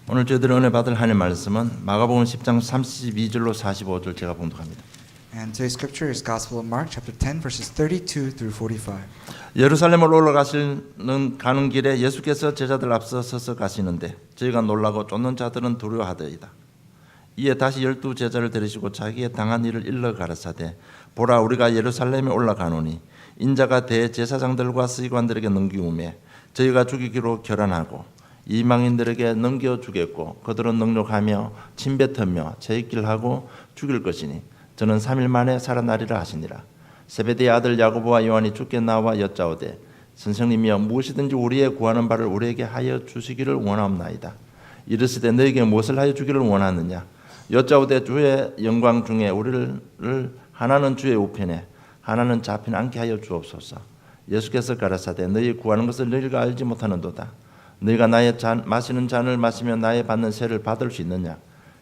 오늘 저희들이 은혜 받을 하나님의 말씀은 마가복음 10장 32절로 45절 제가 봉독합니다. And today's scripture is Gospel of Mark, chapter 10, verses 32 through 45. 예루살렘으로 가는 길에 예수께서 제자들 앞서 서서 가시는데 저희가 놀라고 쫓는 자들은 두려워하더이다. 이에 다시 12 제자를 데리시고 자기의 당한 일을 일러 가라사대 보라 우리가 예루살렘에 올라가노니 인자가 대제사장들과 서기관들에게 넘기우매 저희가 죽이기로 결단하고 이방인들에게 넘겨주겠고 그들은 능욕하며 침뱉으며 제익질하고 죽일 것이니 저는 3일 만에 살아나리라 하시니라. 세베대의 아들 야고보와 요한이 주께 나와 여짜오되 선생님이여 무엇이든지 우리의 구하는 바를 우리에게 하여 주시기를 원하옵나이다. 이르시되 너에게 무엇을 하여 주기를 원하느냐. 여짜오되 주의 영광 중에 우리를 하나는 주의 우편에 하나는 좌편에 앉게 하여 주옵소서. 예수께서 가라사대 너희 구하는 것을 너희가 알지 못하는도다. 너희가 나의 마시는 잔을 마시면 나의 받는 세를 받을 수 있느냐.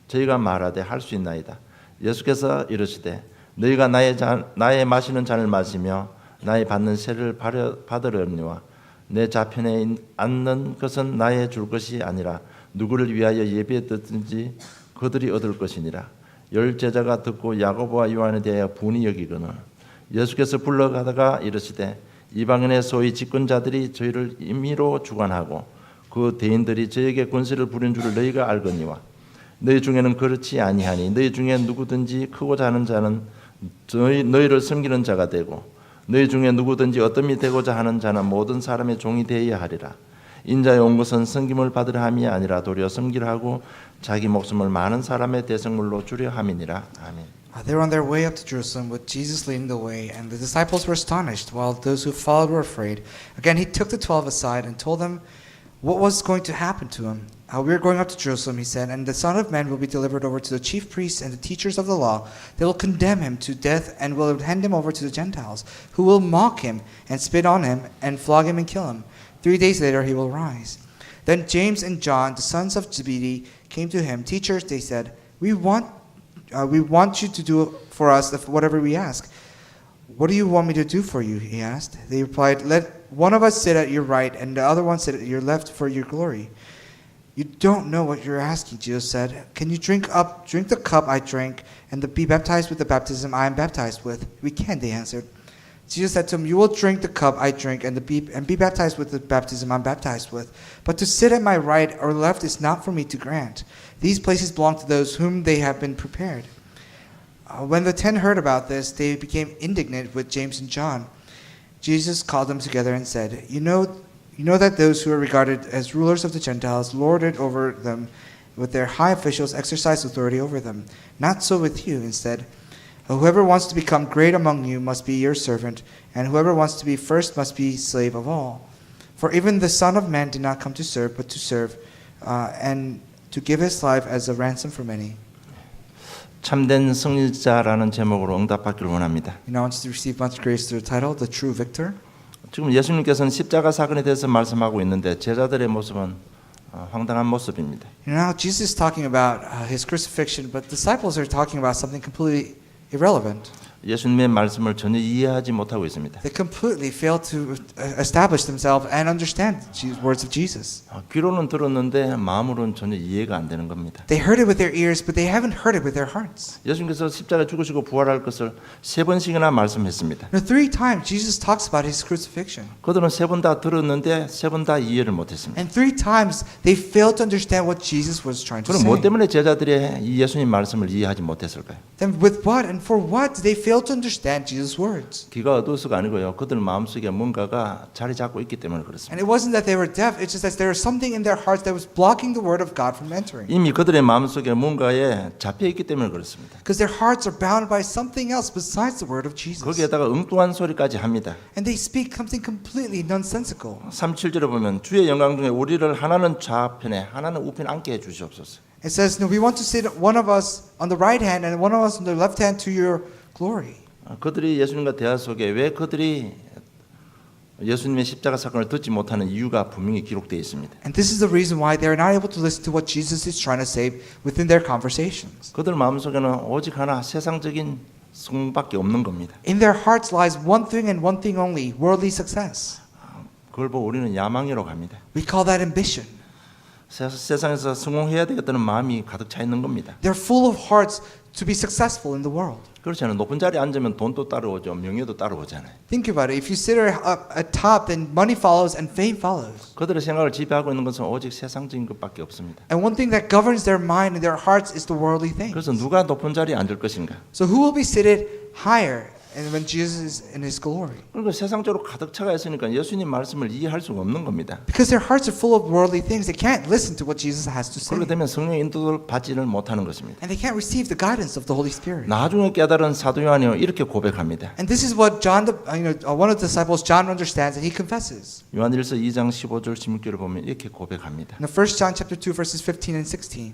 저희가 말하되 할 수 있나이다. 예수께서 이르시되 너희가 나의 마시는 잔을 마시며 나의 받는 세를 받으려니와 내 좌편에 앉는 것은 나의 줄 것이 아니라 누구를 위하여 예비했든지 그들이 얻을 것이니라. 10 제자가 듣고 야고보와 요한에 대하여 분이 여기거늘 예수께서 불러가다가 이르시되 이방인의 소위 집권자들이 저희를 임의로 주관하고 그 대인들이 저에게 권세를 부린 줄을 너희가 알거니와 너희 중에는 그렇지 아니하니 너희 중에 누구든지 크고자 하는 자는 너희를 섬기는 자가 되고 너희 중에 누구든지 어떤 이 되고자 하는 자는 모든 사람의 종이 되어야 하리라. 인자에 온 것은 섬김을 받으려 함이 아니라 도리어 섬기려 하고 자기 목숨을 많은 사람의 대성물로 주려 함이니라. 아멘. They were on their way up to Jerusalem with Jesus leading the way, and the disciples were astonished, while those who followed were afraid. Again, he took the 12 aside and told them what was going to happen to him. We are going up to Jerusalem, he said, and the Son of Man will be delivered over to the chief priests and the teachers of the law. They will condemn him to death and will hand him over to the Gentiles, who will mock him and spit on him and flog him and kill him. 3 days later he will rise. Then James and John, the sons of Zebedee, came to him. Teachers, they said, we want you to do for us whatever we ask. What do you want me to do for you? He asked. They replied, let one of us sit at your right and the other one sit at your left for your glory. You don't know what you're asking, Jesus said. Can you drink the cup I drank and be baptized with the baptism I am baptized with? We can, they answered. Jesus said to him, you will drink the cup I drink and be baptized with the baptism I'm baptized with. But to sit at my right or left is not for me to grant. These places belong to those whom they have been prepared. When the 10 heard about this, they became indignant with James and John. Jesus called them together and said, You know that those who are regarded as rulers of the Gentiles lord it over them, with their high officials exercise authority over them. Not so with you. Instead, whoever wants to become great among you must be your servant, and whoever wants to be first must be slave of all. For even the Son of Man did not come to serve, but to serve, and to give his life as a ransom for many. 참된 승리자라는 제목으로 응답받기를 원합니다. You know, I want you to receive much grace through the title, The True Victor. 지금 예수님께서는 십자가 사건에 대해서 말씀하고 있는데 제자들의 모습은 황당한 모습입니다. Now Jesus is talking about his crucifixion, but disciples are talking about something completely irrelevant. 예수님의 말씀을 전혀 이해하지 못하고 있습니다. They completely fail to establish themselves and understand the words of Jesus. 귀로는 들었는데 마음으로는 전혀 이해가 안 되는 겁니다. They heard it with their ears, but they haven't heard it with their hearts. 예수님께서 십자가에 죽으시고 부활할 것을 3번씩이나 말씀했습니다. Now, 3 times Jesus talks about his crucifixion. 그들은 3번 다 들었는데 3번 다 이해를 못했습니다. And 3 times they failed to understand what Jesus was trying to 그럼 say. 뭐 때문에 제자들이 이 예수님 말씀을 이해하지 못했을까요? Then with what and for what did they fail to understand Jesus' words? 귀가 어두워서가 아니고요. 그들 마음속에 뭔가가 자리 잡고 있기 때문에 그렇습니다. And it wasn't that they were deaf, it's just that there was something in their hearts that was blocking the word of God from entering. 이미 그들의 마음속에 뭔가에 잡혀 있기 때문에 그렇습니다. Because their hearts are bound by something else besides the word of Jesus. 거기에다가 엉뚱한 소리까지 합니다. And they speak something completely nonsensical. 37절에 보면 주의 영광 중에 우리를 하나는 좌편에 하나는 우편에 앉게 해 주시옵소서. It says, no, we want to sit one of us on the right hand and one of us on the left hand to your glory. 그들이 예수님과 대화 속에 왜 그들이 예수님의 십자가 사건을 듣지 못하는 이유가 분명히 기록되어 있습니다. And this is the reason why they are not able to listen to what Jesus is trying to say within their conversations. 그들 마음속에는 오직 하나 세상적인 성공밖에 없는 겁니다. In their hearts lies one thing and one thing only, worldly success. 그걸 보고 우리는 야망이라고 합니다. We call that ambition. 세상에서 성공해야 되겠다는 마음이 가득 차 있는 겁니다. They're full of hearts to be successful in the world. 그렇잖아요. 높은 자리에 앉으면 돈도 따라오죠. 명예도 따라오잖아요. Think about it. If you sit up at top, then money follows and fame follows. 그들의 생각을 지배하고 있는 것은 오직 세상적인 것밖에 없습니다. And one thing that governs their mind and their hearts is the worldly things. 그래서 누가 높은 자리에 앉을 것인가? So who will be seated higher and when Jesus is in his glory? 그러니까 세상적으로 가득 차가 있으니까 예수님 말씀을 이해할 수가 없는 겁니다. Because their hearts are full of worldly things, they can't listen to what Jesus has to say. 그렇게 되면 성령의 인도를 받지를 못하는 것입니다. And they can't receive the guidance of the Holy Spirit. 나중에 깨달은 사도 요한이 이렇게 고백합니다. And this is what one of the disciples, John, understands, and he confesses. 요한일서 2장 15절 16절을 보면 이렇게 고백합니다. In 1 John chapter 2 verses 15 and 16.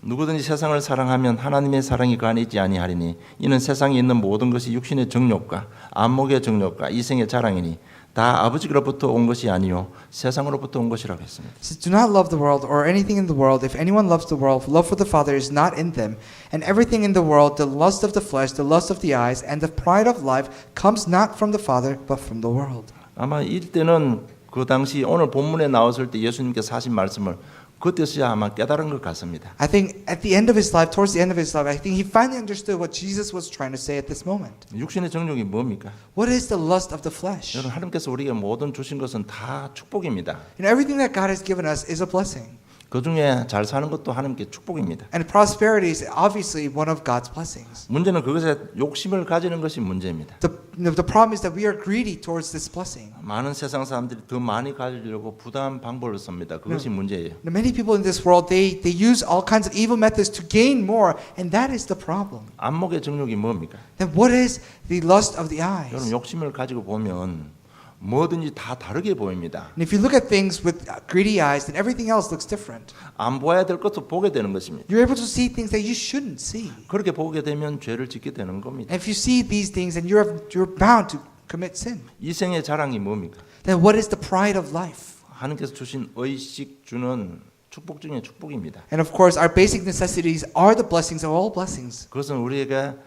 누구든지 세상을 사랑하면 하나님의 사랑이 그 안에 있지 아니하리니 이는 세상에 있는 모든 것이 육신의 정욕과 안목의 정욕과 이생의 자랑이니 다 아버지로부터 온 것이 아니요 세상으로부터 온 것이라고 했습니다. Says, do not love the world or anything in the world. If anyone loves the world, love for the Father is not in them. And everything in the world, the lust of the flesh, the lust of the eyes, and the pride of life comes not from the Father, but from the world. 아마 이때는 그 당시 오늘 본문에 나왔을 때 예수님께서 하신 말씀을 그때서야 아마 깨달은 것 같습니다. I think at the end of his life, towards the end of his life, I think he finally understood what Jesus was trying to say at this moment. 육신의 정욕이 뭡니까? What is the lust of the flesh? 여러분 하나님께서 우리에게 모든 주신 것은 다 축복입니다. And everything that God has given us is a blessing. 그 중에 잘 사는 것도 하나님께 축복입니다. And prosperity is obviously one of God's blessings. 문제는 그것에 욕심을 가지는 것이 문제입니다. The problem is that we are greedy towards this blessing. 많은 세상 사람들이 더 많이 가지려고 부당한 방법을 씁니다. 그것이 문제예요. Now, many people in this world, they use all kinds of evil methods to gain more, and that is the problem. 안목의 정욕이 뭡니까? Then what is the lust of the 여러분 eyes? 욕심을 가지고 보면 뭐든지 다 다르게 보입니다. And if you look at things with greedy eyes, then everything else looks different. 안 보아야 될 것도 보게 되는 것입니다. You're able to see things that you shouldn't see. 그렇게 보게 되면 죄를 짓게 되는 겁니다. And if you see these things, then you're bound to commit sin. 이생의 자랑이 뭡니까? Then what is the pride of life? 하나님께서 주신 의식 주는 축복 중에 축복입니다. And of course, our basic necessities are the blessings of all blessings. 그것은 우리에게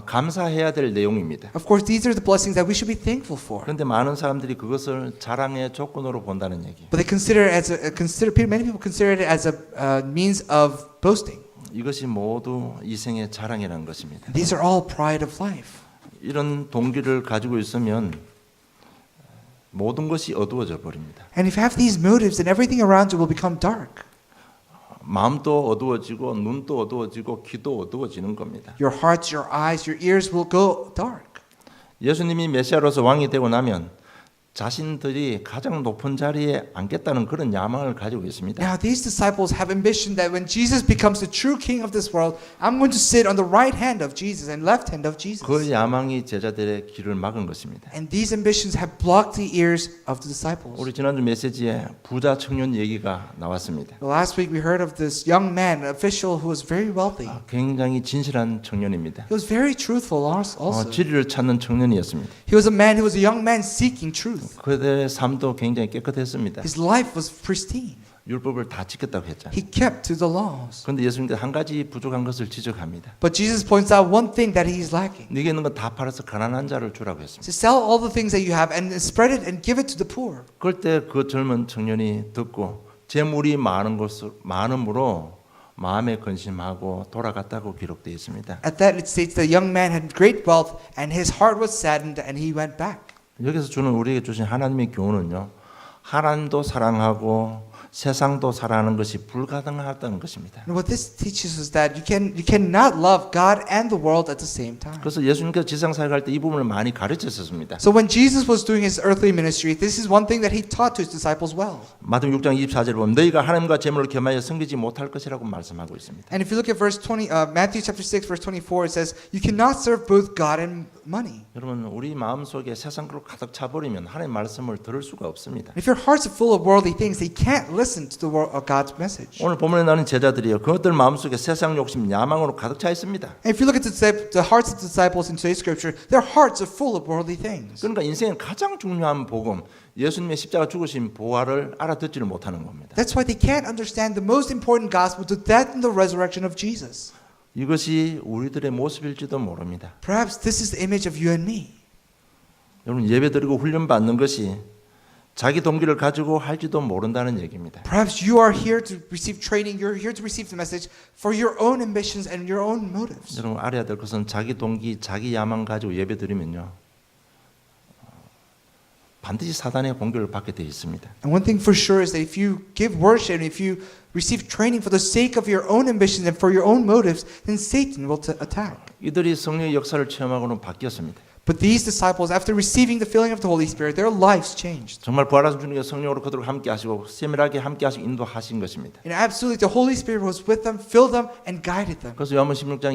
감사해야 될 내용입니다. Of course, these are the blessings that we should be thankful for. 그런데 많은 사람들이 그것을 자랑의 조건으로 본다는 얘기. But they consider it as many people consider it as a means of boasting. 이것이 모두 이생의 자랑이라는 것입니다. These are all pride of life. 이런 동기를 가지고 있으면 모든 것이 어두워져 버립니다. And if you have these motives, then everything around you will become dark. 마음도 어두워지고 눈도 어두워지고 귀도 어두워지는 겁니다. Your hearts, your eyes, your ears will go dark. 예수님이 메시아로서 왕이 되고 나면 자신들이 가장 높은 자리에 앉겠다는 그런 야망을 가지고 있습니다. Now these disciples have ambition that when Jesus becomes the true king of this world, I'm going to sit on the right hand of Jesus and left hand of Jesus. 그 야망이 제자들의 길을 막은 것입니다. And these ambitions have blocked the ears of the disciples. 우리 지난주 메시지에 부자 청년 얘기가 나왔습니다. Last week we heard of this young man, an official who was very wealthy. 굉장히 진실한 청년입니다. He was very truthful also. 진리를 찾는 청년이었습니다. He was a young man seeking truth. 그들의 삶도 굉장히 깨끗했습니다. His life was pristine. 율법을 다 지켰다고 했잖아요. He kept to the laws. 그런데 예수님께서 한 가지 부족한 것을 지적합니다. But Jesus points out one thing that he is lacking. 네게 있는 거 다 팔아서 가난한 자를 주라고 했습니다. To sell all the things that you have and spread it and give it to the poor. 그럴 때 그 젊은 청년이 듣고 재물이 많음으로 마음에 근심하고 돌아갔다고 기록되어 있습니다. At that it states the young man had great wealth and his heart was saddened and he went back. 여기서 주는 우리에게 주신 하나님의 교훈은요. 하나님도 사랑하고 세상도 사랑하는 것이 불가능하다는 것입니다. And what this teaches is that you cannot love God and the world at the same time. 그래서 예수님께서 지상 사역할 때 이 부분을 많이 가르쳤습니다. So when Jesus was doing his earthly ministry, this is one thing that he taught to his disciples well. 마태복음 6장 24절에 보면 너희가 하나님과 재물을 겸하여 섬기지 못할 것이라고 말씀하고 있습니다. And if you look at Matthew chapter 6 verse 24, it says you cannot serve both God and money. 여러분 우리 마음속에 세상으로 가득 차 버리면 하나님의 말씀을 들을 수가 없습니다. If your hearts are full of worldly things, they can't listen to the God's message. 오늘 본문에 나오는 제자들이요. 그것들 마음속에 세상 욕심, 야망으로 가득 차 있습니다. And if you look at the hearts of the disciples in today's scripture, their hearts are full of worldly things. 그러니까 인생의 가장 중요한 복음, 예수님의 십자가 죽으신 부활을 알아듣지를 못하는 겁니다. That's why they can't understand the most important gospel, the death and the resurrection of Jesus. 이것이 우리들의 모습일지도 모릅니다. Perhaps this is the image of you and me. 여러분 예배드리고 훈련 받는 것이 자기 동기를 가지고 할지도 모른다는 얘기입니다. Perhaps you are here to receive training. You're here to receive the message for your own ambitions and your own motives. 여러분 알아야 될 것은 자기 동기, 자기 야망 가지고 예배드리면요. 반드시 사단의 공격을 받게 되어 있습니다. And one thing for sure is that if you give worship and if you receive training for the sake of your own ambitions and for your own motives, then Satan will attack. 이들이 성령의 역사를 체험하고는 바뀌었습니다. But these disciples, after receiving the filling of the Holy Spirit, their lives changed. 정말 부활하신 주님께서 성령으로 그들과 함께 하시고 세밀하게 함께 하시고 인도하신 것입니다. And absolutely, the Holy Spirit was with them, filled them, and guided them. 그래서 요한복음 16장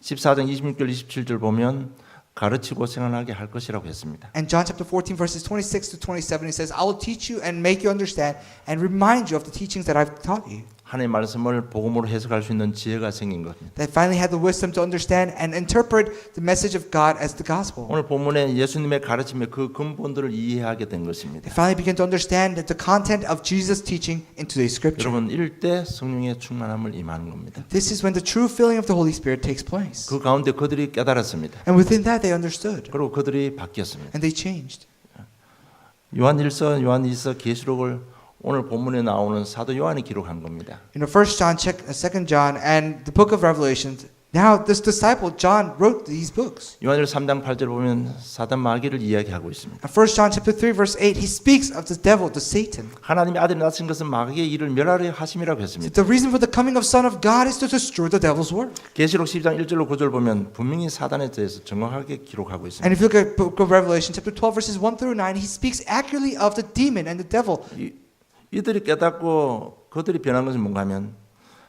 14장 26절 27절 보면 가르치고 생활하게 할 것이라고 했습니다. And John chapter 14 verses 26 to 27, it says, I will teach you and make you understand and remind you of the teachings that I've taught you. 하나님의 말씀을 복음으로 해석할 수 있는 지혜가 생긴 겁니다. That finally had the wisdom to understand and interpret the message of God as the gospel. 오늘 본문에 예수님의 가르침의 그 근본들을 이해하게 된 것입니다. They finally began to understand the content of Jesus' teaching in today's scripture. 여러분 이럴 때 성령의 충만함을 임하는 겁니다. This is when the true filling of the Holy Spirit takes place. 그 가운데 그들이 깨달았습니다. And within that they understood. 그리고 그들이 바뀌었습니다. And they changed. 요한 1서, 요한 2서, 계시록을 오늘 본문에 나오는 사도 요한이 기록한 겁니다. You know, 1 John, 2 John, and the book of Revelation. Now, this disciple John wrote these books. 요한일 3장 8절 보면 사단 마귀를 이야기하고 있습니다. 1 John chapter 3 verse 8, he speaks of the devil, the Satan. 하나님의 아들이 나신 것은 마귀의 일을 멸하려 하심이라고 했습니다. The reason for the coming of Son of God is to destroy the devil's work. 계시록 10장 1절로 9절 보면 분명히 사단에 대해서 정확하게 기록하고 있습니다. And if you look at book of Revelation chapter 12 verses 1 through 9, he speaks accurately of the demon and the devil. 이들이 깨닫고 그들이 변한 것은 뭔가 하면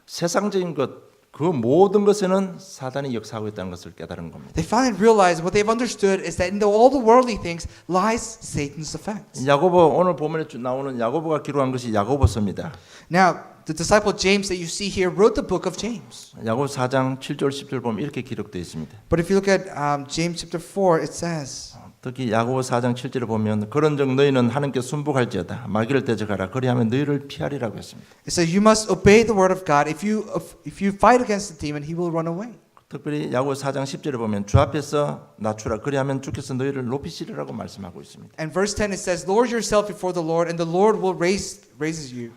세상적인 것, 그 모든 것에는 사단이 역사하고 있다는 것을 깨달은 겁니다. They finally realize what they've understood is that in all the worldly things lies Satan's effect. 야고보 오늘 본문에 나오는 야고보가 기록한 것이 야고보서입니다. Now, the disciple James that you see here wrote the book of James. 야고보 4장 7절 10절 보면 이렇게 기록되어 있습니다. But if you look at James chapter 4, it says, 특히 야고보 4장 7절에 보면 그런즉 너희는 하나님께 순복할지어다 마귀를 대적하라 그리하면 너희를 피하리라고 했습니다. it says you must obey the word of God. If you fight against the demon, he will run away. 특별히 야고보 4장 10절에 보면 주 앞에서 낮추라 그리하면 주께서 너희를 높이시리라고 말씀하고 있습니다. And verse 10 it says, lower yourself before the Lord, and the Lord will raises you.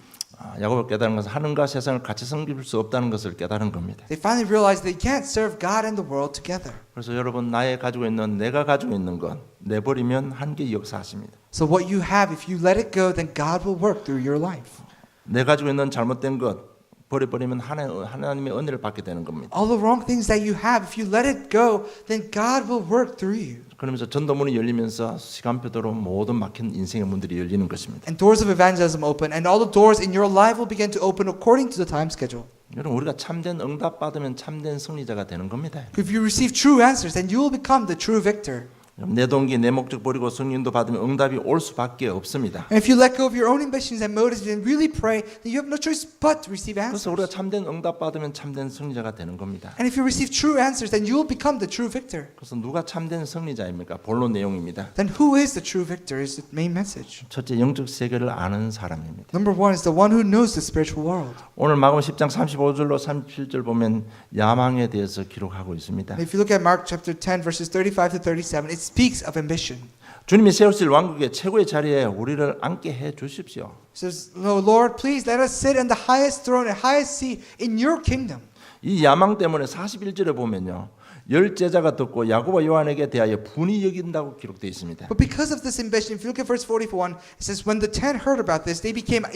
야고보 깨달은 것은 하늘과 세상을 같이 섬길 수 없다는 것을 깨달은 겁니다. They finally realized they can't serve God and the world together. 그래서 여러분 내가 가지고 있는 것 내버리면 한계 역사하십니다. So what you have, if you let it go, then God will work through your life. 내 가지고 있는 잘못된 것 버려버리면 하나님의 은혜를 받게 되는 겁니다. All the wrong things that you have, if you let it go, then God will work through you. 그러면서 전도문이 열리면서 시간표대로 모든 막힌 인생의 문들이 열리는 것입니다. And doors of evangelism open, and all the doors in your life will begin to open according to the time schedule. 여러분 우리가 참된 응답 받으면 참된 승리자가 되는 겁니다. If you receive true answers, then you will become the true victor. 내 동기 내 목적 버리고 성령도 받으면 응답이 올 수밖에 없습니다. And if you let go of your own ambitions and motives and really pray, then you have no choice but to receive 그래서 우리가 answers. 참된 응답 받으면 참된 승리자가 되는 겁니다. And if you receive true answers, then you will become the true victor. 그래서 누가 참된 승리자입니까? 본론 내용입니다. Then who is the true victor is the main message. 첫째 영적 세계를 아는 사람입니다. Number one is the one who knows the spiritual world. 오늘 마가복음 10장 35절로 37절 보면 야망에 대해서 기록하고 있습니다. And if you look at Mark chapter 10 verses 35 to 37, it speaks of ambition. 주님이 세우실 왕국의 최고의 자리에 우리를 앉게 해 주십시오. It says, "No, Lord, please let us sit on the highest throne and highest seat in your kingdom." 이 야망 때문에 41절에 보면요. 열 제자가 듣고 야고보 요한에게 대하여 분이 여긴다고 기록되어 있습니다. But because of this ambition, if you look at verse 41, it says, "When the 10 heard about this, they became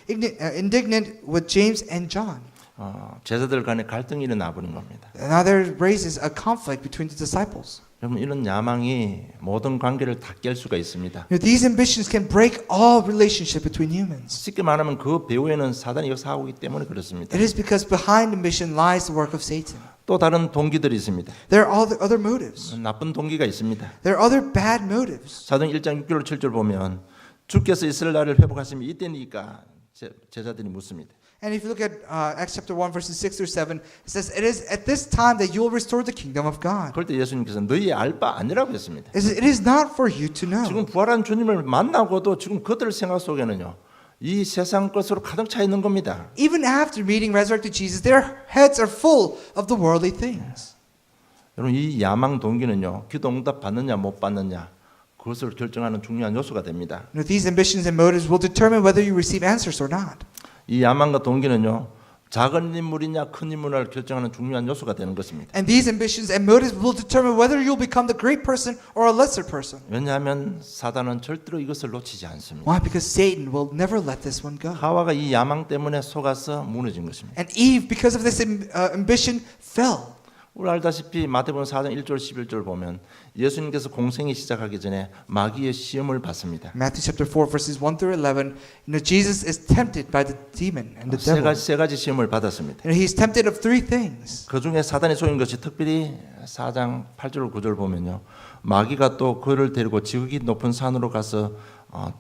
indignant with James and John." 제자들 간에 갈등이 일어나 버린 겁니다. And now there raises a conflict between the disciples. 여러분 이런 야망이 모든 관계를 다 깰 수가 있습니다. You know, these ambitions can break all relationship between humans. 쉽게 말하면 그 배후에는 사단이 역사하고 있기 때문에 그렇습니다. It is because behind ambition lies the work of Satan. 또 다른 동기들이 있습니다. There are other motives. 나쁜 동기가 있습니다. There are other bad motives. 사도행 1장 6절 7절 보면 주께서 이스라엘 나라를 회복하시면 이때니까 제자들이 묻습니다. And if you look at Acts chapter 1 verses 6 through 7, it says, "It is at this time that you will restore the kingdom of God." 그럴 때 예수님께서 너희 알 바 아니라고 했습니다. It is not for you to 지금 know. 부활한 주님을 만나고도 지금 그들 생각 속에는요. 이 세상 것으로 가득 차 있는 겁니다. Even after meeting resurrected Jesus, their heads are full of the worldly things. 여러분 이 야망 동기는요. 기도 응답 받느냐 못 받느냐 그것을 결정하는 중요한 요소가 됩니다. These ambitions and motives will determine whether you receive answers or not. 이 야망과 동기는요, 작은 인물이냐 큰 인물을 결정하는 중요한 요소가 되는 것입니다. And these ambitions and motives will determine whether you'll become the great person or a lesser person. 왜냐하면 사단은 절대로 이것을 놓치지 않습니다. Why? Because Satan will never let this one go. 하와가 이 야망 때문에 속아서 무너진 것입니다. And Eve, because of this ambition, fell. 우리 알다시피 마태복음 4장 1절 11절 보면 예수님께서 공생이 시작하기 전에 마귀의 시험을 받습니다. Matthew chapter 4 verses 1 through 11, Jesus is tempted by the demon and the devil. 세 가지 시험을 받았습니다. And he's tempted of three things. 그 중에 사단이 속인 것이 특별히 4장 8절 9절 보면요. 마귀가 또 그를 데리고 지극히 높은 산으로 가서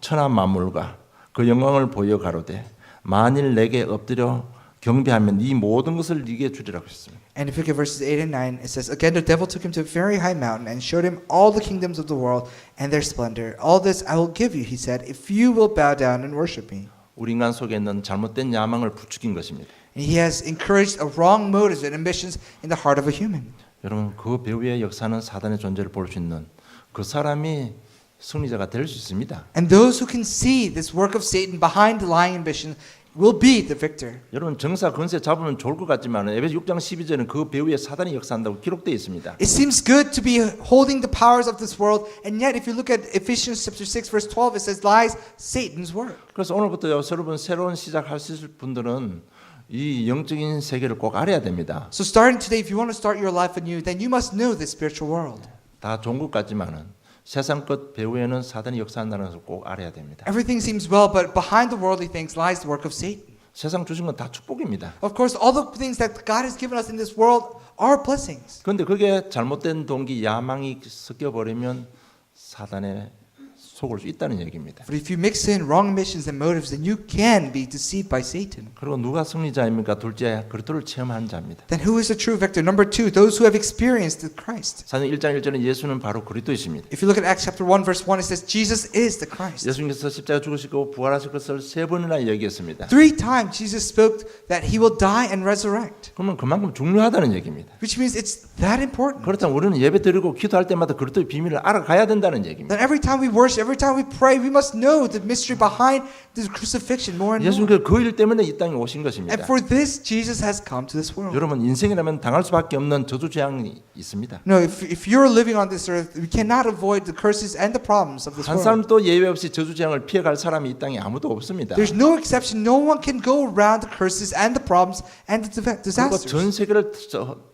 천하 만물과 그 영광을 보여 가로되 만일 내게 엎드려 경배하면 이 모든 것을 네게 주리라고 했습니다. And if you look at verses 8 and 9, it says, Again the devil took him to a very high mountain and showed him all the kingdoms of the world and their splendor. All this I will give you, he said, if you will bow down and worship me. 우리 인간 속에 있는 잘못된 야망을 부추긴 것입니다. And he has encouraged a wrong motives and ambitions in the heart of a human. 여러분 그 배후의 역사는 사단의 존재를 볼 수 있는 그 사람이 승리자가 될 수 있습니다. And those who can see this work of Satan behind the lying ambition will be the victor. 여러분 정사 권세 잡으면 좋을 것 같지만 에베소 6장 12절은 그 배후에 사단이 역사한다고 기록되어 있습니다. It seems good to be holding the powers of this world, and yet if you look at Ephesians chapter 6 verse 12, it says lies Satan's work. 그래서 오늘부터 여러분 새로운 시작하실 분들은 이 영적인 세계를 꼭 알아야 됩니다. So starting today, if you want to start your life anew, then you must know the spiritual world. 다 좋은 것 같지만은 세상 것 배후에는 사단이 역사한다는 것을 꼭 알아야 됩니다. Everything seems well, but behind the worldly things lies the work of Satan. 세상 주신 건 다 축복입니다. Of course, all the things that God has given us in this world are blessings. 그런데 그게 잘못된 동기, 야망이 섞여버리면 사단에 속을 수 있다는 얘기입니다. But if you mix in wrong ambitions and motives, then you can be deceived by Satan. 그리고 누가 승리자입니까? 둘째, 그리스도를 체험한 자입니다. Then who is the true victor? Number two, those who have experienced the Christ. 사도행 1장 1절은 예수는 바로 그리스도이십니다. If you look at Acts chapter 1 verse 1, it says Jesus is the Christ. 예수님께서 십자가 죽으시고 부활하실 것을 세 번이나 얘기했습니다. 3 times Jesus spoke that he will die and resurrect. 그러면 그만큼 중요하다는 얘기입니다. Which means it's that important. 그렇다면 우리는 예배 드리고 기도할 때마다 그리스도의 비밀을 알아가야 된다는 얘기입니다. Then every time we worship, every time we pray, we must know the mystery behind the crucifixion more and more. 예수님께서 그 일 때문에 이 땅에 오신 것입니다. And for this, Jesus has come to this world. 여러분 인생이라면 당할 수밖에 없는 저주 재앙이 있습니다. No, if you're living on this earth, we cannot avoid the curses and the problems of this 한 world. 사람도 예외 없이 저주 재앙을 피해갈 사람이 이 땅에 아무도 없습니다. There's no exception. No one can go around the curses and the problems and the 그리고 disasters. 전 세계를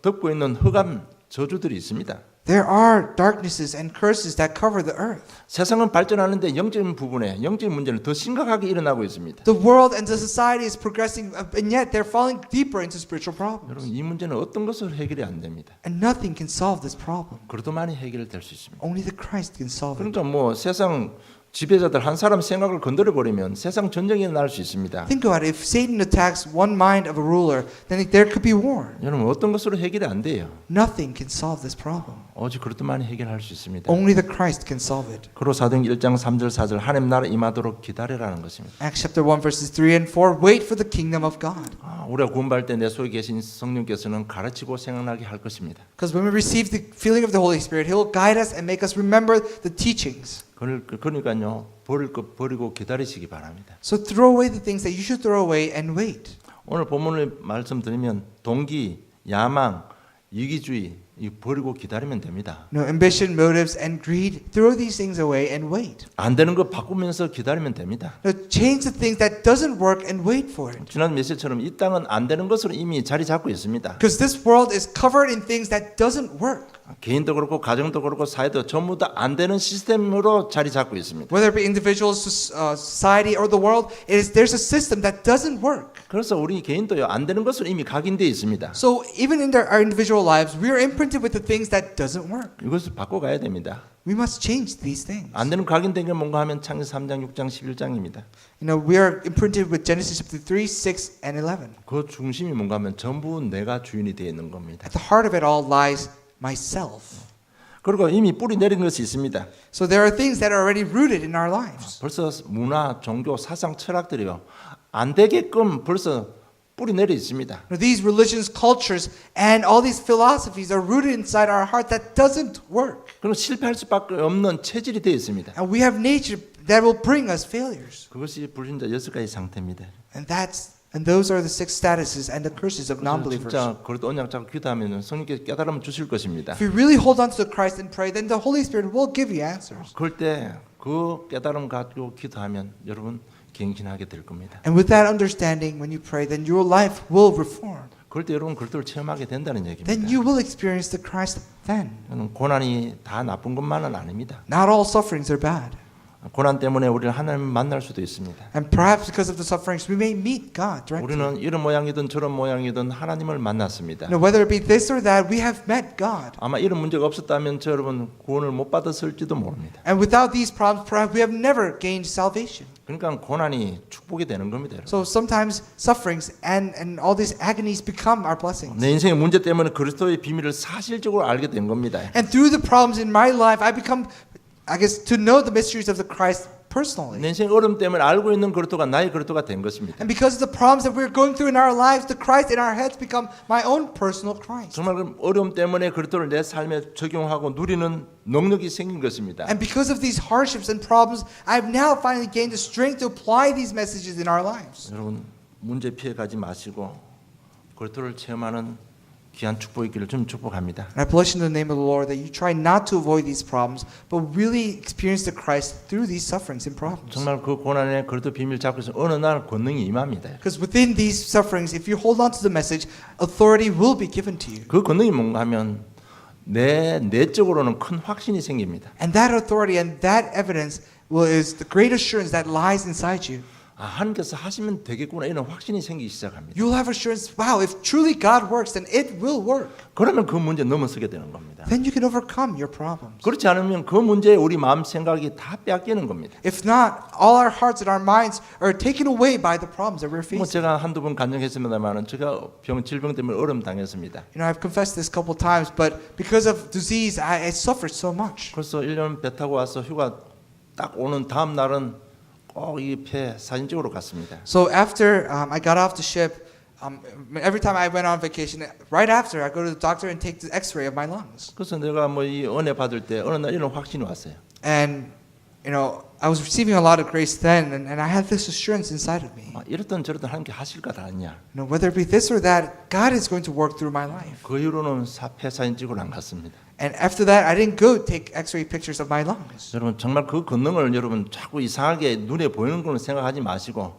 덮고 있는 흑암 저주들이 있습니다. There are darknesses and curses that cover the earth. 세상은 발전하는데 영적인 부분에 영적인 문제는 더 심각하게 일어나고 있습니다. The world and the society is progressing, and yet they're falling deeper into spiritual 여러분 problems. 이 문제는 어떤 것을 해결이 안 됩니다. And nothing can solve this problem. 그래도만이 해결될 수 있습니다. Only the Christ can solve it. 그러니까 뭐 세상 지배자들 한 사람 생각을 건드려 버리면 세상 전쟁이 날 수 있습니다. Think about it. If Satan attacks one mind of a ruler, then there could be war. 여러분 어떤 것으로 해결이 안 돼요. Nothing can solve this problem. 오직 그렇듯만이 해결할 수 있습니다. Only the Christ can solve it. 그리고 사도행 1장 3절 4절 하나님 나라 임하도록 기다리라는 것입니다. Acts chapter 1 verses 3 and 4, wait for the kingdom of God. 우리가 구원받을 때 내 속에 계신 성령께서는 가르치고 생각나게 할 것입니다. Because when we receive the filling of the Holy Spirit, He will guide us and make us remember the teachings. 그러니까요 버릴 것 버리고 기다리시기 바랍니다. So throw away the things that you should throw away and wait. 오늘 본문을 말씀드리면 동기, 야망, 이기주의 이 버리고 기다리면 됩니다. No, ambition, motives, and greed, throw these things away and wait. 안 되는 거 바꾸면서 기다리면 됩니다. No, change the things that doesn't work and wait for it. 지난 메시지처럼 이 땅은 안 되는 것으로 이미 자리 잡고 있습니다. Because this world is covered in things that doesn't work. 개인도 그렇고 가정도 그렇고 사회도 전부 다 안 되는 시스템으로 자리 잡고 있습니다. Whether it be individuals, society, or the world, there's a system that doesn't work. 그래서 우리 개인도요 안 되는 것으로 이미 각인되어 있습니다. So even in our individual lives, we are imprinted with the things that doesn't work. 이것을 바꿔가야 됩니다. We must change these things. 안 되는 각인된 게 뭔가 하면 창세기 3장, 6장, 11장입니다. You know, we are imprinted with Genesis chapter 3, 6, and 11. 그 중심이 뭔가 하면 전부 내가 주인이 되어 있는 겁니다. At the heart of it all lies myself. 그리고 이미 뿌리 내린 것이 있습니다. So there are things that are already rooted in our lives. 벌써 문화, 종교, 사상, 철학들이요 안 되게끔 벌써 뿌리 내려 있습니다. These religions, cultures, and all these philosophies are rooted inside our heart that doesn't work. 그럼 실패할 수밖에 없는 체질이 되어 있습니다. And we have nature that will bring us failures. 그것이 불신자 6가지 상태입니다. And those are the 6 statuses and the curses of non-believers. 진짜 그래도 언약 잡고 기도하면 성령께서 깨달음을 주실 것입니다. If we really hold on to Christ and pray, then the Holy Spirit will give you answers. 그럴 때 그 깨달음 가지고 기도하면 여러분 갱신하게 될 겁니다. And with that understanding, when you pray, then your life will reform. 그럴 때 여러분 그리스도를 체험하게 된다는 얘기입니다. Then you will experience the Christ then. 고난이 다 나쁜 것만은 아닙니다. Not all sufferings are bad. 고난 때문에 우리는 하나님을 만날 수도 있습니다. And perhaps because of the sufferings, we may meet God directly. 우리는 이런 모양이든 저런 모양이든 하나님을 만났습니다. Now, whether it be this or that, we have met God. 아마 이런 문제가 없었다면 저 여러분 구원을 못 받았을지도 모릅니다. And without these problems, perhaps we have never gained salvation. 그러니까 고난이 축복이 되는 겁니다. 여러분. So sometimes sufferings and all these agonies become our blessings. 내 인생의 문제 때문에 그리스도의 비밀을 사실적으로 알게 된 겁니다. And through the problems in my life, I become, I guess, to know the mysteries of the Christ personally. 내 인생 어려움 때문에 알고 있는 그리스도가 나의 그리스도가 된 것입니다. And because of the problems that we're going through in our lives, the Christ in our heads become my own personal Christ. 정말 그 어려움 때문에 그리스도를 내 삶에 적용하고 누리는 능력이 생긴 것입니다. And because of these hardships and problems, I've now finally gained the strength to apply these messages in our lives. 여러분 문제 피해 가지 마시고 그리스도를 체험하는 귀한 축복이 있기를 좀 축복합니다. And I bless you in the name of the Lord that you try not to avoid these problems, but really experience the Christ through these sufferings and problems. 정말 그 고난에 그리스도 비밀 잡고 있으면 어느 날 권능이 임합니다. Because within these sufferings, if you hold on to the message, authority will be given to you. 그 권능이 뭔가 하면 내 내적으로는 큰 확신이 생깁니다. And that authority and that evidence is the great assurance that lies inside you. 아, 하나님께서 하시면 되겠구나 이런 확신이 생기기 시작합니다. You'll have assurance, wow, if truly God works, then it will work. 그러면 그 문제 넘어서게 되는 겁니다. Then you can overcome your problems. 그렇지 않으면 그 문제에 우리 마음 생각이 다 빼앗기는 겁니다. If not, all our hearts and our minds are taken away by the problems that we're 뭐 facing. 제가 한두 번 간증했습니다만은 제가 질병 때문에 어려움 당했습니다. You know, I've confessed this a couple times, but because of disease, I suffered so much. 그래서 1년 배 타고 와서 휴가 딱 오는 다음 날은 꼭 이 폐 사진 찍으러 갔습니다. So after I got off the ship, every time I went on vacation, right after I go to the doctor and take the X-ray of my lungs. 그래서 내가 뭐 이 은혜 받을 때 어느 날 이런 확신이 왔어요. And you know, I was receiving a lot of grace then, and I had this assurance inside of me. 아, 이렇든 저렇든 하나님께 하실 것 아니냐. You know, whether it be this or that, God is going to work through my life. 그 이후로는 폐 사진 찍으러 안 갔습니다. And after that, I didn't go take X-ray pictures of my lungs. 여러분 정말 그 권능을 여러분 자꾸 이상하게 눈에 보이는 걸로 생각하지 마시고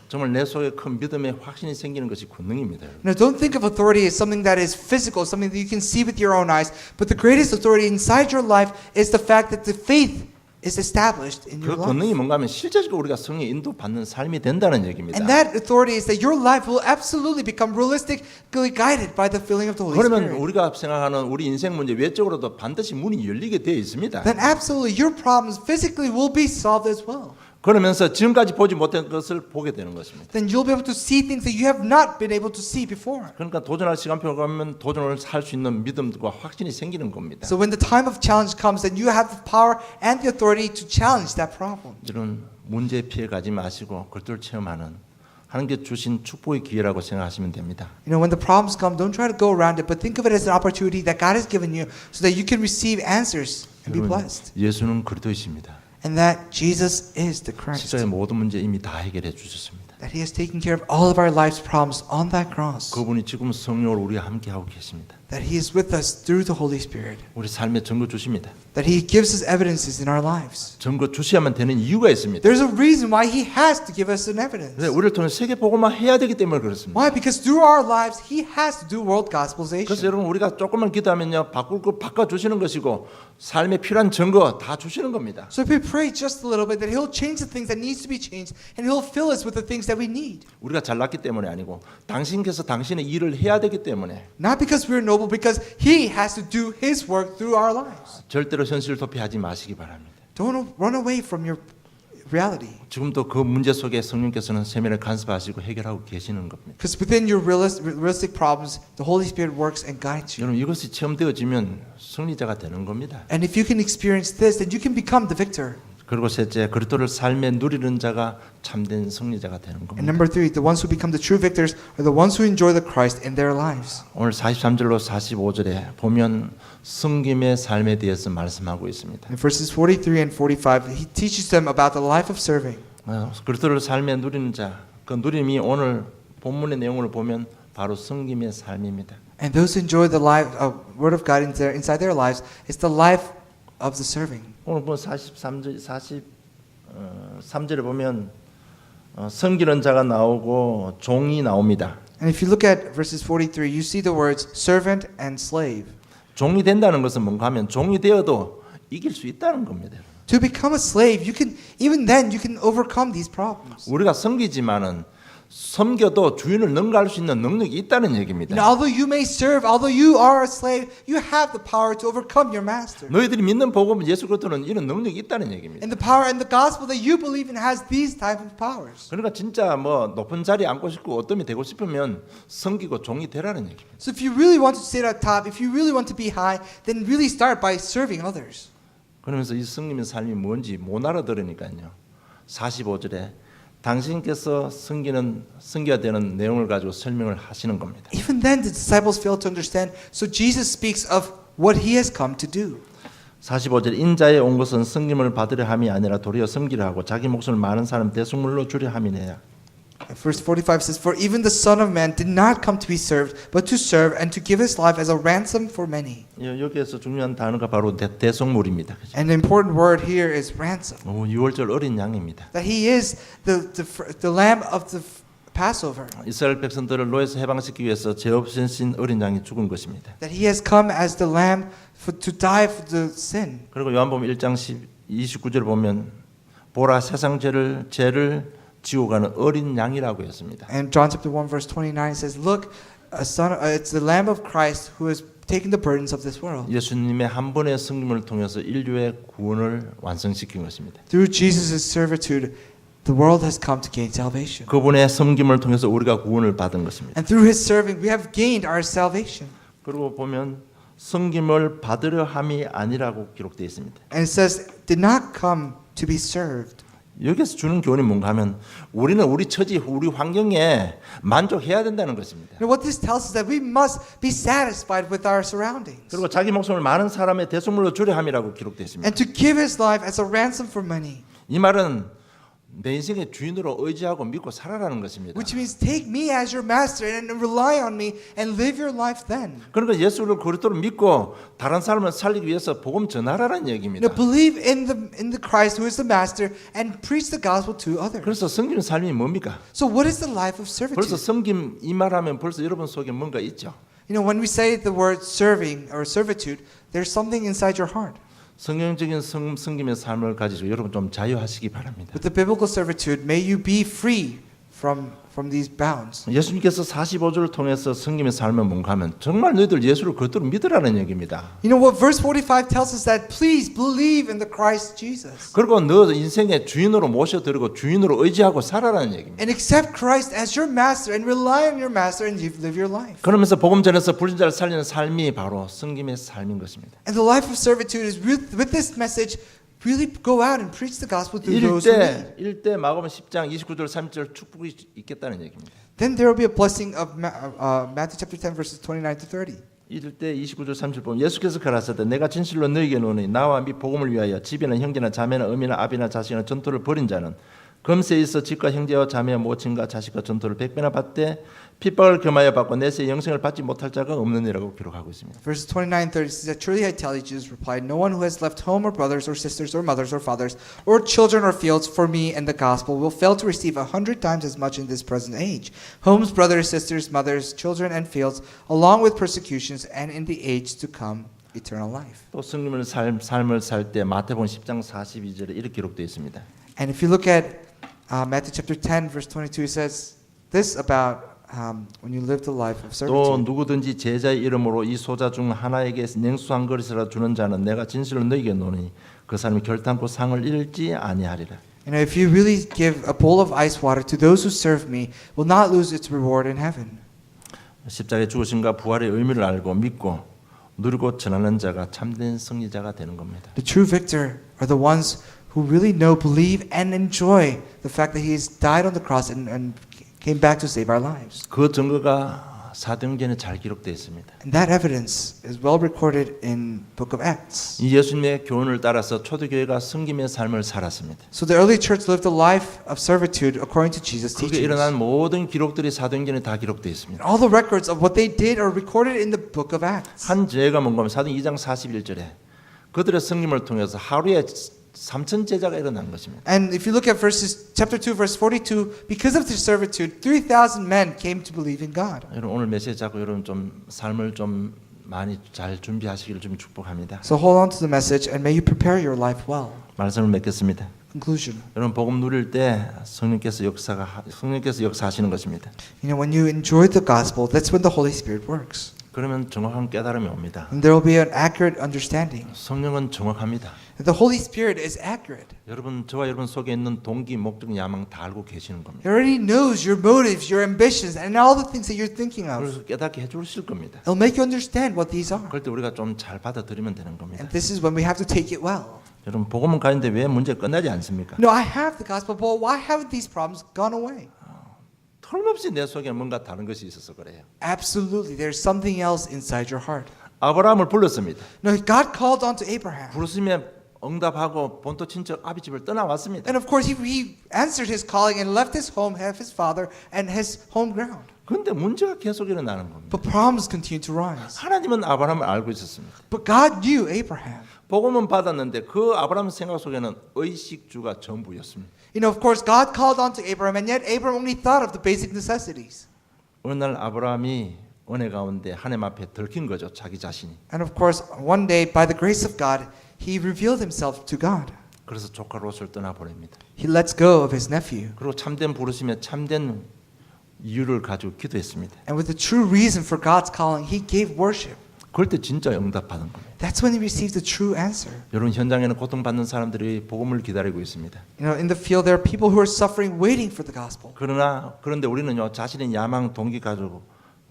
정말 내 속에 큰 믿음의 확신이 생기는 것이 권능입니다. 여러분. Now, don't think of authority as something that is physical, something that you can see with your own eyes. But the greatest authority inside your life is the fact that the faith is established in 그 your 권능이 life. 뭔가 하면 실제적으로 우리가 성령 인도받는 삶이 된다는 얘기입니다. And that authority is that your life will absolutely become realistically guided by the filling of the Holy 그러면 Spirit. 우리가 생각하는 우리 인생 문제 외적으로도 반드시 문이 열리게 되어 있습니다. Then absolutely your problems physically will be solved as well. 그러면서 지금까지 보지 못한 것을 보게 되는 것입니다. Then you'll be able to see things that you have not been able to see before. 그러니까 도전할 시간표가 가면 도전을 할 수 있는 믿음과 확신이 생기는 겁니다. So when the time of challenge comes, then you have the power and the authority to challenge that problem. 이런 문제 피해 가지 마시고 그것을 체험하는 하나님께 주신 축복의 기회라고 생각하시면 됩니다. You know, when the problems come, don't try to go around it, but think of it as an opportunity that God has given you so that you can receive answers and be 여러분, blessed. 예수는 그리스도이십니다. And that Jesus is the Christ. 십자가의 모든 문제 이미 다 해결해 주셨습니다. That He has taken care of all of our life's problems on that cross. 그분이 지금 성령으로 우리와 함께 하고 계십니다. That He is with us through the Holy Spirit. 우리 삶에 증거 주십니다. That He gives us evidences in our lives. 증거 주셔야만 되는 이유가 있습니다. There's a reason why He has to give us an evidence. 네, 우리를 통해 세계 복음화 해야 되기 때문에 그렇습니다. Why? Because through our lives, He has to do world 그래서 gospelization. 여러분 우리가 조금만 기도하면요 바꿀 거 바꿔 주시는 것이고 삶에 필요한 증거 다 주시는 겁니다. So if we pray just a little bit, that He'll change the things that needs to be changed, and He'll fill us with the things that we need. 우리가 잘났기 때문에 아니고 당신께서 당신의 일을 해야 되기 때문에 Not because we're noble, because He has to do His work through our lives. 절대로 현실 도피하지 마시기 바랍니다. Don't run away from your reality. 지금도 그 문제 속에 성령께서는 세면을 간섭하시고 해결하고 계시는 겁니다. Because within your realistic problems, the Holy Spirit works and guides you. 여러분 이것이 체험되어지면 승리자가 되는 겁니다. And if you can experience this, then you can become the victor. 그리고 셋째, 그리스도를 삶에 누리는 자가 참된 승리자가 되는 And 겁니다. number three, the ones who become the true victors are the ones who enjoy the Christ in their lives. 오늘 43절로 45절에 보면 섬김의 삶에 대해서 말씀하고 있습니다. In verses 43 and 45, he teaches them about the life of serving. 그리스도를 삶에 누리는 자, 그 누림이 오늘 본문의 내용을 보면 바로 섬김의 삶입니다. And those who enjoy the life of Word of God inside their lives, it's the life of the serving. 오늘 뭐 43절에 보면 섬기는 자가 나오고 종이 나옵니다. And if you look at verses 43, you see the words servant and slave. 종이 된다는 것은 뭔가 하면 종이 되어도 이길 수 있다는 겁니다. To become a slave, you can even then you can overcome these problems. 우리가 섬기지만은 섬겨도 주인을 능가할 수 있는 능력이 있다는 얘기입니다. And although you may serve, although you are a slave, you have the power to overcome your master. 너희들이 믿는 복음 예수 그리스도는 이런 능력이 있다는 얘기입니다. And the power and the gospel that you believe in has these type of powers. 그러니까 진짜 뭐 높은 자리에 앉고 싶고 어떤 이 되고 싶으면 섬기고 종이 되라는 얘기입니다. So if you really want to sit at top, if you really want to be high, then really start by serving others. 그러면서 이 섬김의 삶이 뭔지 못 알아들으니까요. 45절에 당신께서 섬겨야 되는 내용을 가지고 설명을 하시는 겁니다. Even then the disciples fail to understand. So Jesus speaks of what he has come to do. 45절 인자에 온 것은 섬김을 받으려 함이 아니라 도리어 섬기려 하고 자기 목숨을 많은 사람 대속물로 주려 함이니라. Verse 45 says, For even the Son of Man did not come to be served, but to serve and to give his life as a ransom for many. 여기에서 중요한 단어가 바로 대속물입니다. And the important word here is ransom. 6월절 어린 양입니다. That he is the lamb of the Passover. 이스라엘 백성들을 노예에서 해방시키기 위해서 죄 없으신 어린 양이 죽은 것입니다. That he has come as the lamb to die for the sin. 그리고 요한복음 1장 29절 보면 보라 세상 죄를 지고 가는 어린 양이라고 했습니다. And John chapter 1 verse 29 says, Look, it's the lamb of Christ who has taken the burdens of this world. 예수님의 한 번의 승림을 통해서 인류의 구원을 완성시킨 것입니다. Through Jesus' servitude, the world has come to gain salvation. 그분의 섬김을 통해서 우리가 구원을 받은 것입니다. And through his serving, we have gained our salvation. 그리고 보면 섬김을 받으려 함이 아니라고 기록되어 있습니다. And it says, did not come to be served. 여기서 주는 교훈이 뭔가 하면 우리는 우리 처지, 우리 환경에 만족해야 된다는 것입니다. Now what this tells us that we must be satisfied with our surroundings. 그리고 자기 목숨을 많은 사람의 대속물로 주려 함이라고 기록되어 있습니다. And to give his life as a ransom for many. 이 말은 내 인생의 주인으로 의지하고 믿고 살아라는 것입니다. Which means take me as your master and rely on me and live your life then. 그러니까 예수를 그리스도를 믿고 다른 사람을 살리기 위해서 복음 전하라는 얘기입니다. Now believe in the Christ who is the master and preach the gospel to others. 그래서 섬기는 삶이 뭡니까? So what is the life of 벌써 servitude? 섬김 이 말하면 벌써 여러분 속에 뭔가 있죠. You know, when we say the word serving or servitude, there's something inside your heart. 성경적인 섬김의 삶을 가지고 여러분 좀 자유하시기 바랍니다. With the biblical servitude, may you be free from these bounds. 예수님께서 45절을 통해서 섬김의 삶을 뭔가 하면 정말 너희들 예수를 그리스도로 믿으라는 얘기입니다. You know what verse 45 tells us that please believe in the Christ Jesus. 그리고 너 인생의 주인으로 모셔드리고 주인으로 의지하고 살아라는 얘기입니다. And accept Christ as your master and rely on your master and live your life. 그러면서 복음 전에서 불신자를 살리는 삶이 바로 섬김의 삶인 것입니다. And the life of servitude is with this message really go out and preach the gospel to those who need. 이럴 때 마가복음 10장 29절 30절 축복이 있겠다는 얘기입니다. Then there will be a blessing of Matthew chapter 10 verses 29 to 30. 이럴 때 29절 30절 보면 예수께서 가라사대 내가 진실로 너희에게 노니 나와 및 복음을 위하여 집이나 형제나 자매나 어미나 아비나 자식이나 전토를 벌인 자는 금세에 있어 집과 형제와 자매와 모친과 자식과 전토를 100배나 받되 핍박을 겸하여 받고 내세 영생을 받지 못할 자가 없느니라고 기록하고 있습니다. Verses 29-30 says that truly I tell you, Jesus replied, no one who has left home or brothers or sisters or mothers or fathers or children or fields for me and the gospel will fail to receive 100 times as much in this present age. Homes, brothers, sisters, mothers, children and fields, along with persecutions and in the age to come, eternal life. 또 승림을 삶을 살 때 마태복음 10장 42절에 이렇게 기록되어 있습니다. And if you look at Matthew chapter 10 verse 22, it says this about when you live the life of 또 servitude. 누구든지 제자의 이름으로 이 소자 중 하나에게 냉수 한 그릇이라 주는 자는 내가 진실로 너희에게 노니 그 사람이 결단코 상을 잃지 아니하리라. And if you really give a bowl of ice water to those who serve me, will not lose its reward in heaven. 십자가의 죽으심과 부활의 의미를 알고 믿고 누리고 전하는 자가 참된 승리자가 되는 겁니다. The true victor are the ones who really know, believe, and enjoy the fact that He has died on the cross and came back to save our lives. 그 증거가 사도행전에 잘 기록되어 있습니다. And that evidence is well recorded in Book of Acts. 이 예수님의 교훈을 따라서 초대교회가 섬김의 삶을 살았습니다. So the early church lived a life of servitude according to Jesus' 그게 teachings. 일어난 모든 기록들이 사도행전에 다 기록되어 있습니다. All the records of what they did are recorded in the Book of Acts. 한 죄가 뭔가 하면 사도행 2장 41절에 그들의 섬김을 통해서 하루에 3천 제자가 일어난 것입니다. And if you look at chapter 2, verse 42, because of their servitude, 3,000 men came to believe in God. 여러분 오늘 메시지 잡고 여러분 좀 삶을 좀 많이 잘 준비하시기를 좀 축복합니다. So hold on to the message and may you prepare your life well. 말씀을 맺겠습니다. Conclusion. 여러분 복음 누릴 때 성령께서 역사하시는 것입니다. You know, when you enjoy the gospel, that's when the Holy Spirit works. 그러면 정확한 깨달음이 옵니다. And there will be an accurate understanding. 성령은 정확합니다. The Holy Spirit is accurate. 여러분 저와 여러분 속에 있는 동기, 목적, 야망 다 알고 계시는 겁니다. He already knows your motives, your ambitions, and all the things that you're thinking of. 그래서 깨닫게 해주실 겁니다. He'll make you understand what these are. 그럴 때 우리가 좀 잘 받아들이면 되는 겁니다. And this is when we have to take it well. 여러분 복음은 가는데 왜 문제 끝나지 않습니까? No, I have the gospel, but why haven't these problems gone away? 틀림없이 내 속에 뭔가 다른 것이 있어서 그래요. Absolutely, there's something else inside your heart. 아브라함을 불렀습니다. No, God called on to Abraham. 부르심에 응답하고 본토 친척 아비집을 떠나왔습니다. And of course, he answered his calling and left his home, have his father, and his home ground. 그런데 문제가 계속 일어나는 겁니다. But problems continue to rise. 하나님은 아브라함을 알고 있었습니다. But God knew Abraham. 복음은 받았는데 그 아브라함 생각 속에는 의식주가 전부였습니다. You know, of course, God called on to Abraham, and yet Abraham only thought of the basic necessities. 어느 날 아브라함이 은혜 가운데 하나님 앞에 들킨 거죠. 자기 자신이. And of course, one day, by the grace of God, he revealed himself to God. 그래서 조카 롯을 떠나보냅니다. He lets go of his nephew. 그리고 참된 부르심에 참된 이유를 가지고 기도했습니다. And with the true reason for God's calling, he gave worship. 그럴 때 진짜 응답받은 겁니다. That's when he received the true answer. 여러분 현장에는 고통받는 사람들이 복음을 기다리고 있습니다. You know, in the field, there are people who are suffering, waiting for the gospel. 그런데 우리는요 자신의 야망 동기 가지고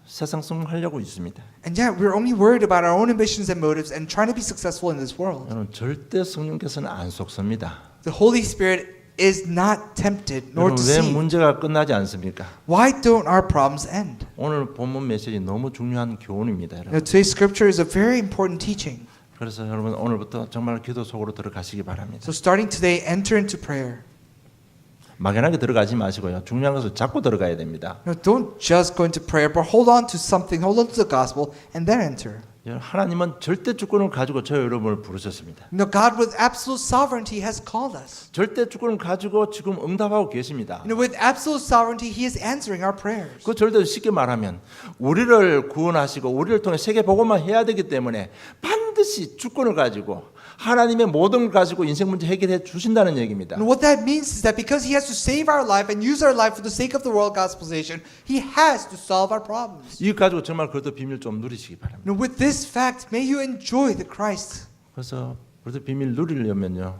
세상 승하려고 있습니다. And yet, we're only worried about our own ambitions and motives and trying to be successful in this world. 여러분 절대 성령께서는 안 속습니다. The Holy Spirit is not tempted nor 여러분 왜 deceived. 문제가 끝나지 않습니까? Why don't our problems end? 오늘 본문 메시지 너무 중요한 교훈입니다. You know, 여러분. today's scripture is a very important teaching. 그래서 여러분 오늘부터 정말 기도 속으로 들어가시기 바랍니다. So starting today, enter into prayer. 막연하게 들어가지 마시고요. 중요한 것을 잡고 들어가야 됩니다. No, don't just go into prayer, but hold on to something, hold on to the gospel, and then enter. 하나님은 절대 주권을 가지고 저 여러분을 부르셨습니다. No, God with absolute sovereignty has called us. 절대 주권을 가지고 지금 응답하고 계십니다. You know, with absolute sovereignty, He is answering our prayers. 그 절대 쉽게 말하면 우리를 구원하시고 우리를 통해 세계 복음만 해야 되기 때문에 반드시 주권을 가지고 하나님의 모든 걸 가지고 인생 문제 해결해 주신다는 얘기입니다. And what that means is that because He has to save our life and use our life for the sake of the world gospelization, He has to solve our problems. 이거 가지고 정말 그것도 비밀 좀 누리시기 바랍니다. You know, with this fact, may you enjoy the Christ. 그래서 그것도 비밀 누리려면요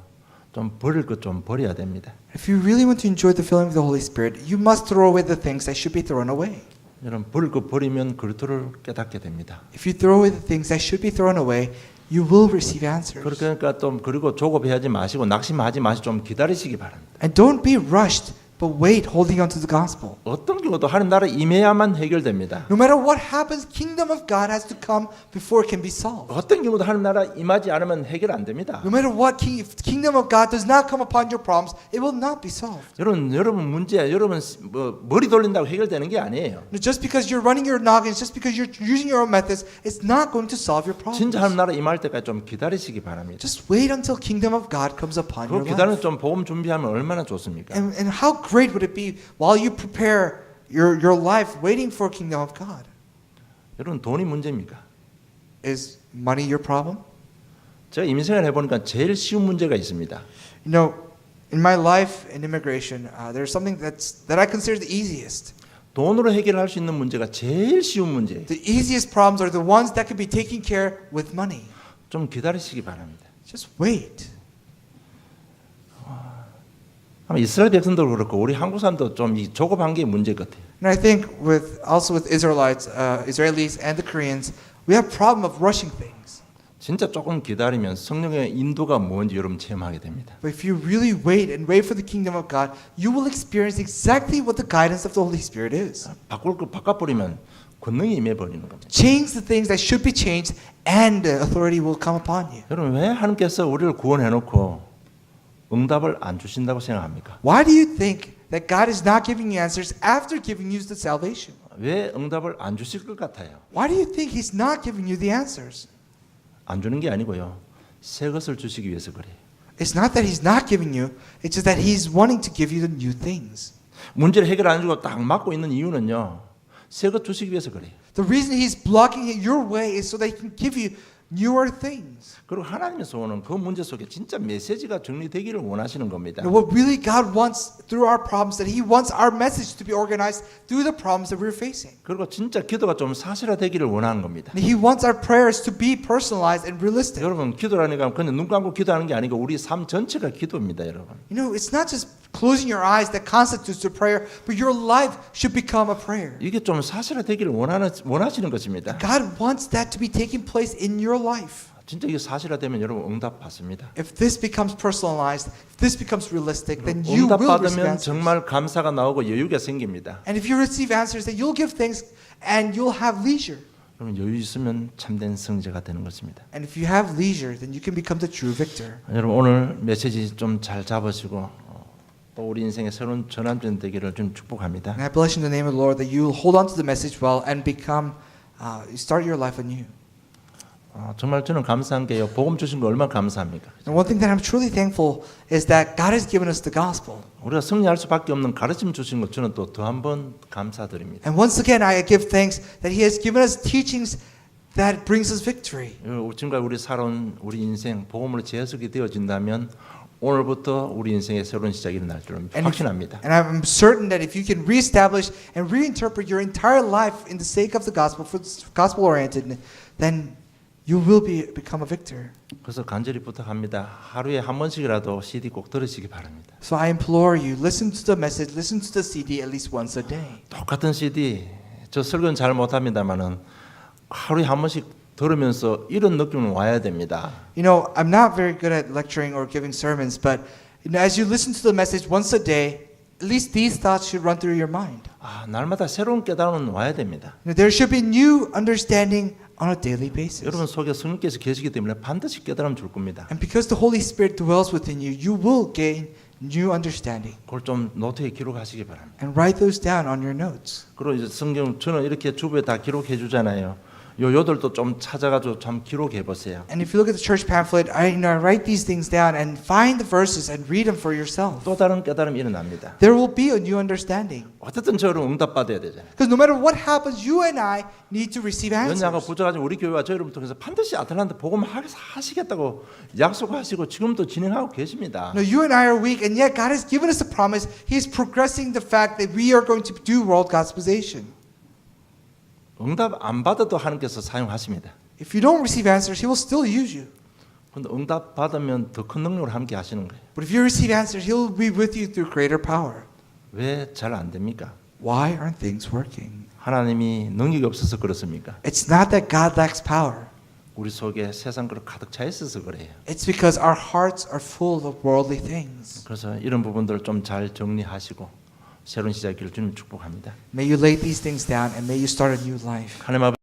좀 버릴 것 좀 버려야 됩니다. If you really want to enjoy the filling of the Holy Spirit, you must throw away the things that should be thrown away. 여러분 버릴 것 버리면 그리스도를 깨닫게 됩니다. If you throw away the things that should be thrown away, you will receive answers. 그러니까 또 그리고 조급해하지 마시고 낙심하지 마시고 좀 기다리시기 바랍니다. And don't be rushed, but wait, holding on to the gospel. 어떤 경우도 하나님 나라 임해야만 해결됩니다. No matter what happens, kingdom of God has to come before it can be solved. 어떤 경우도 하나님 나라 임하지 않으면 해결 안 됩니다. No matter what, if the kingdom of God does not come upon your problems, it will not be solved. 여러분 문제 여러분 머리 돌린다고 해결되는 게 아니에요. No, just because you're running your noggins, just because you're using your own methods, it's not going to solve your problems. 진짜 하나님 나라 임할 때까지 좀 기다리시기 바랍니다. Just wait until kingdom of God comes upon 그 your 기다리는 life. 좀 복음 준비하면 얼마나 좋습니까? And how great would it be while you prepare your life waiting for kingdom of God? 여러분 돈이 문제입니까? Is money your problem? 제가 이민생활 해보니까 제일 쉬운 문제가 있습니다. You know, in my life in immigration, there's something that I consider the easiest. 돈으로 해결할 수 있는 문제가 제일 쉬운 문제예요. The easiest problems are the ones that can be taken care with money. 좀 기다리시기 바랍니다. Just wait. 아마 이스라엘 백성도 그렇고 우리 한국 사람도 좀 이 조급한 게 문제 같아요. And I think also with Israelites, Israelis and the Koreans, we have problem of rushing things. 진짜 조금 기다리면 성령의 인도가 뭔지 여러분 체험하게 됩니다. But if you really wait and wait for the kingdom of God, you will experience exactly what the guidance of the Holy Spirit is. 바꿀 거 바꿔버리면 권능이 임해버리는 겁니다. Change the things that should be changed, and authority will come upon you. 여러분 왜 하나님께서 우리를 구원해놓고 응답을 안 주신다고 생각합니까? Why do you think that God is not giving you answers after giving you the salvation? 왜 응답을 안 주실 것 같아요? Why do you think He's not giving you the answers? 안 주는 게 아니고요. 새 것을 주시기 위해서 그래요. It's not that He's not giving you, it's just that He's wanting to give you the new things. 문제를 해결 안 주고 딱 막고 있는 이유는요. 새 것 주시기 위해서 그래요. The reason He's blocking it your way is so that He can give you newer things. 그리고 하나님의 소원은 그 문제 속에 진짜 메시지가 정리되기를 원하시는 겁니다. And what really God wants through our problems, that He wants our message to be organized through the problems that we're facing. 그리고 진짜 기도가 좀 사실화되기를 원하는 겁니다. And He wants our prayers to be personalized and realistic. 여러분 기도라니까 그냥 눈 감고 기도하는 게 아니고 우리 삶 전체가 기도입니다, 여러분. You know, it's not just closing your eyes that constitutes a prayer, but your life should become a prayer. 이게 좀 사실화되기를 원하시는 것입니다. God wants that to be taking place in your life. 진짜 이게 사실화되면 여러분 응답 받습니다. If this becomes personalized, if this becomes realistic, then you 응답 will receive 받으면 answers. 정말 감사가 나오고 여유가 생깁니다. And if you receive answers, then you'll give thanks and you'll have leisure. 그러면 여유 있으면 참된 성자가 되는 것입니다. And if you have leisure, then you can become the true victor. 여러분 오늘 메시지 좀 잘 잡으시고 또 우리 인생의 새로운 전환점 되기를 좀 축복합니다. And I bless you in the name of the Lord that you will hold on to the message well and become, start your life anew. 정말 저는 감사한 게요. 복음 주신 거 얼마나 감사합니까? And one thing that I'm truly thankful is that God has given us the gospel. 우리가 승리할 수밖에 없는 가르침 주신 거 저는 또 더 한 번 감사드립니다. And once again, I give thanks that He has given us teachings that brings us victory. 지금까지 우리 살아온 우리 인생 복음으로 재해석이 되어진다면 오늘부터 우리 인생의 새로운 시작이 일어날 줄 확신합니다. And I'm certain that if you can reestablish and reinterpret your entire life in the sake of the gospel, for gospel oriented, then you will become a victor. 그래서 간절히 부탁합니다. 하루에 한 번씩이라도 CD 꼭 들으시기 바랍니다. So I implore you, listen to the message, listen to the CD at least once a day. 똑같은 CD, 저 설교는 잘 못합니다만은 하루에 한 번씩 들으면서 이런 느낌은 와야 됩니다. You know, I'm not very good at lecturing or giving sermons, but as you listen to the message once a day, at least these thoughts should run through your mind. 날마다 새로운 깨달음은 와야 됩니다. There should be new understanding on a daily basis. 여러분 속에 성령께서 계시기 때문에 반드시 깨달음 줄 겁니다. And because the Holy Spirit dwells within you, you will gain new understanding. 그걸 좀 노트에 기록하시기 바랍니다. And write those down on your notes. 그리고 이제 성경 저는 이렇게 주부에 다 기록해 주잖아요. 요들도 좀 찾아가지고 참 기록해 보세요. And if you look at the church pamphlet, I write these things down and find the verses and read them for yourself. 또 다른 깨달음이 일어납니다. There will be a new understanding. 어쨌든 저를 응답 받아야 되잖아요. Because no matter what happens, you and I need to receive 연약하고 answers. 부족하지만 우리 교회와 저희를 통해서 반드시 아틀란타 복음 하시겠다고 약속하시고 지금도 진행하고 계십니다. No, you and I are weak, and yet God has given us a promise. He is progressing the fact that we are going to do world gospelization. 응답 안 받아도 하나님께서 사용하십니다. If you don't receive answers, He will still use you. 근데 응답 받으면 더 큰 능력으로 함께 하시는 거예요. But if you receive answers, He'll be with you through greater power. 왜 잘 안 됩니까? Why aren't things working? 하나님이 능력이 없어서 그렇습니까? It's not that God lacks power. 우리 속에 세상 그릇 가득 차 있어서 그래요. It's because our hearts are full of worldly things. 그래서 이런 부분들을 좀 잘 정리하시고 새로운 시작을 주님 축복합니다. May you lay these things down and may you start a new life. 하나님 아버지